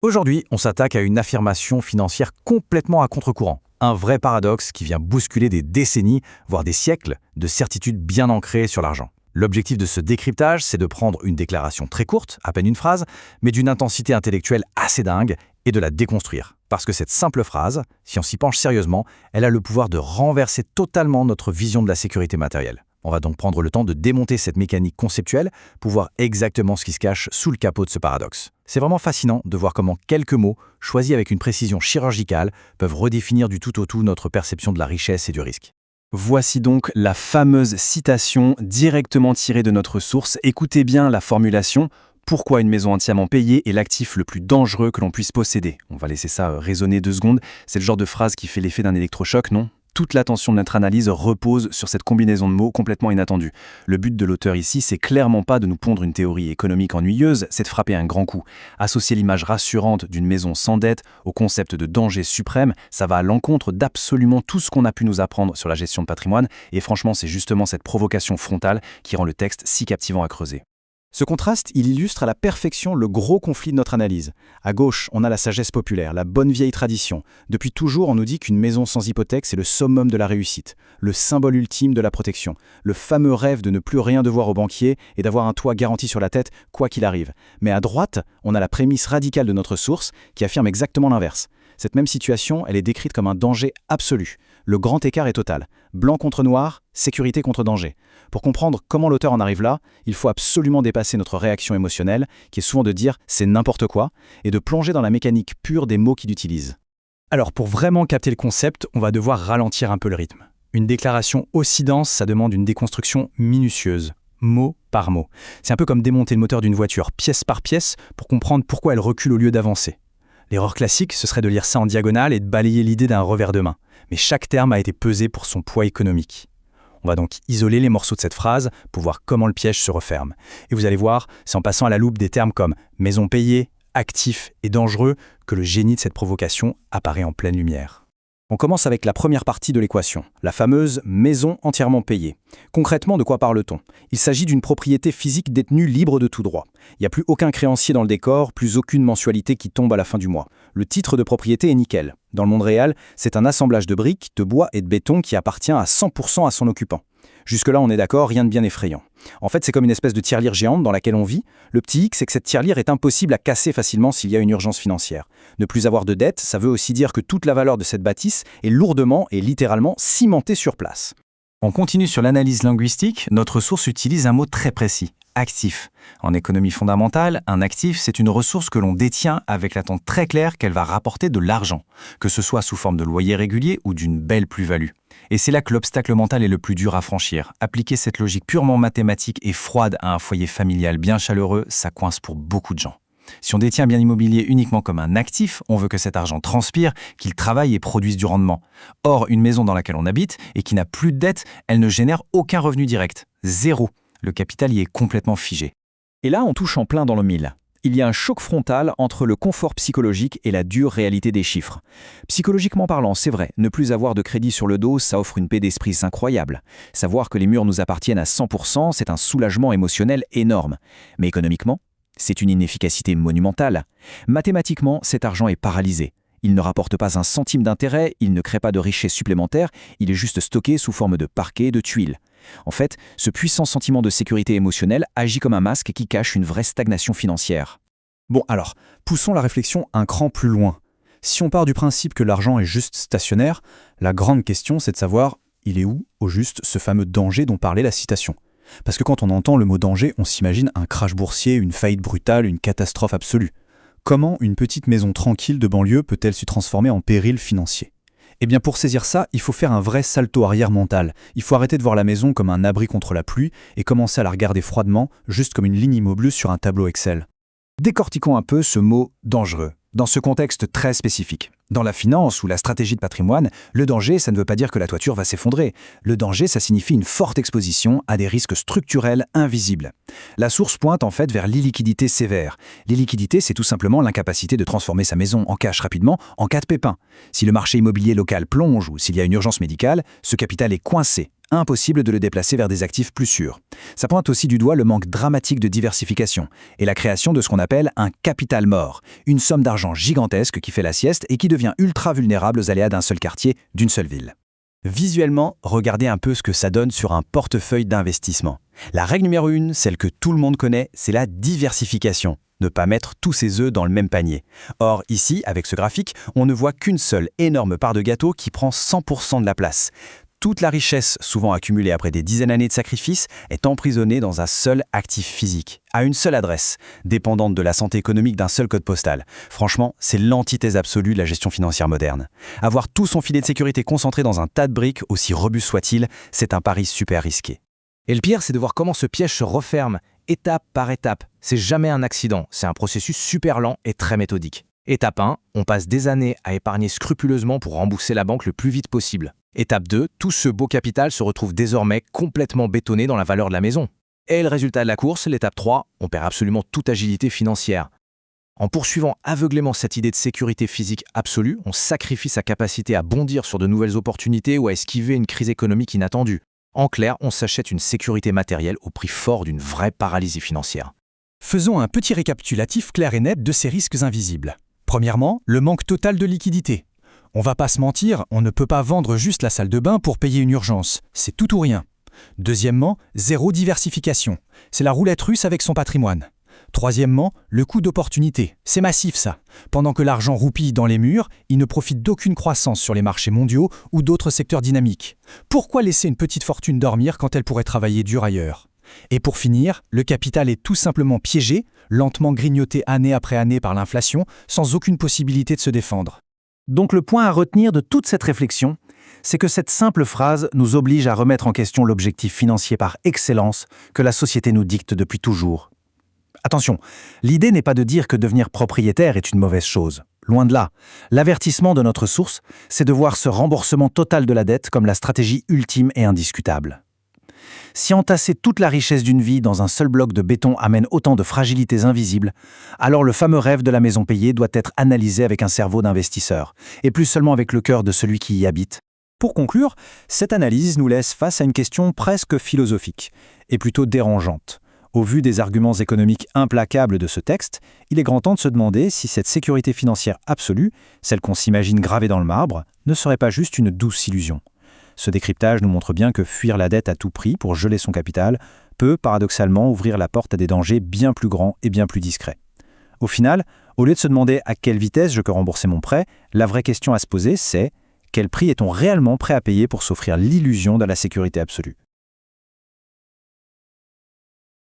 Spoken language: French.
Aujourd'hui, on s'attaque à une affirmation financière complètement à contre-courant. Un vrai paradoxe qui vient bousculer des décennies, voire des siècles, de certitudes bien ancrées sur l'argent. L'objectif de ce décryptage, c'est de prendre une déclaration très courte, à peine une phrase, mais d'une intensité intellectuelle assez dingue, et de la déconstruire. Parce que cette simple phrase, si on s'y penche sérieusement, elle a le pouvoir de renverser totalement notre vision de la sécurité matérielle. On va donc prendre le temps de démonter cette mécanique conceptuelle pour voir exactement ce qui se cache sous le capot de ce paradoxe. C'est vraiment fascinant de voir comment quelques mots, choisis avec une précision chirurgicale, peuvent redéfinir du tout au tout notre perception de la richesse et du risque. Voici donc la fameuse citation directement tirée de notre source. Écoutez bien la formulation. Pourquoi une maison entièrement payée est l'actif le plus dangereux que l'on puisse posséder? On va laisser ça résonner 2 secondes. C'est le genre de phrase qui fait l'effet d'un électrochoc, non? Toute l'attention de notre analyse repose sur cette combinaison de mots complètement inattendue. Le but de l'auteur ici, c'est clairement pas de nous pondre une théorie économique ennuyeuse, c'est de frapper un grand coup. Associer l'image rassurante d'une maison sans dette au concept de danger suprême, ça va à l'encontre d'absolument tout ce qu'on a pu nous apprendre sur la gestion de patrimoine, et franchement, c'est justement cette provocation frontale qui rend le texte si captivant à creuser. Ce contraste, il illustre à la perfection le gros conflit de notre analyse. À gauche, on a la sagesse populaire, la bonne vieille tradition. Depuis toujours, on nous dit qu'une maison sans hypothèque, c'est le summum de la réussite, le symbole ultime de la protection, le fameux rêve de ne plus rien devoir au banquier et d'avoir un toit garanti sur la tête, quoi qu'il arrive. Mais à droite, on a la prémisse radicale de notre source qui affirme exactement l'inverse. Cette même situation, elle est décrite comme un danger absolu. Le grand écart est total. Blanc contre noir, sécurité contre danger. Pour comprendre comment l'auteur en arrive là, il faut absolument dépasser notre réaction émotionnelle, qui est souvent de dire « c'est n'importe quoi », et de plonger dans la mécanique pure des mots qu'il utilise. Alors pour vraiment capter le concept, on va devoir ralentir un peu le rythme. Une déclaration aussi dense, ça demande une déconstruction minutieuse, mot par mot. C'est un peu comme démonter le moteur d'une voiture pièce par pièce pour comprendre pourquoi elle recule au lieu d'avancer. L'erreur classique, ce serait de lire ça en diagonale et de balayer l'idée d'un revers de main. Mais chaque terme a été pesé pour son poids économique. On va donc isoler les morceaux de cette phrase pour voir comment le piège se referme. Et vous allez voir, c'est en passant à la loupe des termes comme maison payée, actif et dangereux que le génie de cette provocation apparaît en pleine lumière. On commence avec la première partie de l'équation, la fameuse maison entièrement payée. Concrètement, de quoi parle-t-on? Il s'agit d'une propriété physique détenue libre de tout droit. Il n'y a plus aucun créancier dans le décor, plus aucune mensualité qui tombe à la fin du mois. Le titre de propriété est nickel. Dans le monde réel, c'est un assemblage de briques, de bois et de béton qui appartient à 100% à son occupant. Jusque-là, on est d'accord, rien de bien effrayant. En fait, c'est comme une espèce de tirelire géante dans laquelle on vit. Le petit hic, c'est que cette tirelire est impossible à casser facilement s'il y a une urgence financière. Ne plus avoir de dette, ça veut aussi dire que toute la valeur de cette bâtisse est lourdement et littéralement cimentée sur place. On continue sur l'analyse linguistique. Notre source utilise un mot très précis, actif. En économie fondamentale, un actif, c'est une ressource que l'on détient avec l'attente très claire qu'elle va rapporter de l'argent, que ce soit sous forme de loyer régulier ou d'une belle plus-value. Et c'est là que l'obstacle mental est le plus dur à franchir. Appliquer cette logique purement mathématique et froide à un foyer familial bien chaleureux, ça coince pour beaucoup de gens. Si on détient un bien immobilier uniquement comme un actif, on veut que cet argent transpire, qu'il travaille et produise du rendement. Or, une maison dans laquelle on habite et qui n'a plus de dette, elle ne génère aucun revenu direct. Zéro. Le capital y est complètement figé. Et là, on touche en plein dans le mille. Il y a un choc frontal entre le confort psychologique et la dure réalité des chiffres. Psychologiquement parlant, c'est vrai, ne plus avoir de crédit sur le dos, ça offre une paix d'esprit incroyable. Savoir que les murs nous appartiennent à 100%, c'est un soulagement émotionnel énorme. Mais économiquement, c'est une inefficacité monumentale. Mathématiquement, cet argent est paralysé. Il ne rapporte pas un centime d'intérêt, il ne crée pas de richesse supplémentaire, il est juste stocké sous forme de parquet et de tuiles. En fait, ce puissant sentiment de sécurité émotionnelle agit comme un masque qui cache une vraie stagnation financière. Bon alors, poussons la réflexion un cran plus loin. Si on part du principe que l'argent est juste stationnaire, la grande question c'est de savoir, il est où, au juste, ce fameux danger dont parlait la citation? Parce que quand on entend le mot danger, on s'imagine un crash boursier, une faillite brutale, une catastrophe absolue. Comment une petite maison tranquille de banlieue peut-elle se transformer en péril financier? Eh bien pour saisir ça, il faut faire un vrai salto arrière mental. Il faut arrêter de voir la maison comme un abri contre la pluie et commencer à la regarder froidement, juste comme une ligne immobile sur un tableau Excel. Décortiquons un peu ce mot « dangereux » dans ce contexte très spécifique. Dans la finance ou la stratégie de patrimoine, le danger, ça ne veut pas dire que la toiture va s'effondrer. Le danger, ça signifie une forte exposition à des risques structurels invisibles. La source pointe en fait vers l'illiquidité sévère. L'illiquidité, c'est tout simplement l'incapacité de transformer sa maison en cash rapidement en cas de pépin. Si le marché immobilier local plonge ou s'il y a une urgence médicale, ce capital est coincé, impossible de le déplacer vers des actifs plus sûrs. Ça pointe aussi du doigt le manque dramatique de diversification et la création de ce qu'on appelle un capital mort, une somme d'argent gigantesque qui fait la sieste et qui devient ultra vulnérable aux aléas d'un seul quartier, d'une seule ville. Visuellement, regardez un peu ce que ça donne sur un portefeuille d'investissement. La règle numéro 1, celle que tout le monde connaît, c'est la diversification. Ne pas mettre tous ses œufs dans le même panier. Or, ici, avec ce graphique, on ne voit qu'une seule énorme part de gâteau qui prend 100% de la place. Toute la richesse, souvent accumulée après des dizaines d'années de sacrifices, est emprisonnée dans un seul actif physique, à une seule adresse, dépendante de la santé économique d'un seul code postal. Franchement, c'est l'antithèse absolue de la gestion financière moderne. Avoir tout son filet de sécurité concentré dans un tas de briques, aussi robuste soit-il, c'est un pari super risqué. Et le pire, c'est de voir comment ce piège se referme, étape par étape. C'est jamais un accident, c'est un processus super lent et très méthodique. Étape 1, on passe des années à épargner scrupuleusement pour rembourser la banque le plus vite possible. Étape 2, tout ce beau capital se retrouve désormais complètement bétonné dans la valeur de la maison. Et le résultat de la course, l'étape 3, on perd absolument toute agilité financière. En poursuivant aveuglément cette idée de sécurité physique absolue, on sacrifie sa capacité à bondir sur de nouvelles opportunités ou à esquiver une crise économique inattendue. En clair, on s'achète une sécurité matérielle au prix fort d'une vraie paralysie financière. Faisons un petit récapitulatif clair et net de ces risques invisibles. Premièrement, le manque total de liquidité. On va pas se mentir, on ne peut pas vendre juste la salle de bain pour payer une urgence. C'est tout ou rien. Deuxièmement, zéro diversification. C'est la roulette russe avec son patrimoine. Troisièmement, le coût d'opportunité. C'est massif ça. Pendant que l'argent roupille dans les murs, il ne profite d'aucune croissance sur les marchés mondiaux ou d'autres secteurs dynamiques. Pourquoi laisser une petite fortune dormir quand elle pourrait travailler dur ailleurs ? Et pour finir, le capital est tout simplement piégé, lentement grignoté année après année par l'inflation, sans aucune possibilité de se défendre. Donc le point à retenir de toute cette réflexion, c'est que cette simple phrase nous oblige à remettre en question l'objectif financier par excellence que la société nous dicte depuis toujours. Attention, l'idée n'est pas de dire que devenir propriétaire est une mauvaise chose. Loin de là. L'avertissement de notre source, c'est de voir ce remboursement total de la dette comme la stratégie ultime et indiscutable. Si entasser toute la richesse d'une vie dans un seul bloc de béton amène autant de fragilités invisibles, alors le fameux rêve de la maison payée doit être analysé avec un cerveau d'investisseur, et plus seulement avec le cœur de celui qui y habite. Pour conclure, cette analyse nous laisse face à une question presque philosophique, et plutôt dérangeante. Au vu des arguments économiques implacables de ce texte, il est grand temps de se demander si cette sécurité financière absolue, celle qu'on s'imagine gravée dans le marbre, ne serait pas juste une douce illusion. Ce décryptage nous montre bien que fuir la dette à tout prix pour geler son capital peut, paradoxalement, ouvrir la porte à des dangers bien plus grands et bien plus discrets. Au final, au lieu de se demander à quelle vitesse je peux rembourser mon prêt, la vraie question à se poser, c'est quel prix est-on réellement prêt à payer pour s'offrir l'illusion de la sécurité absolue ?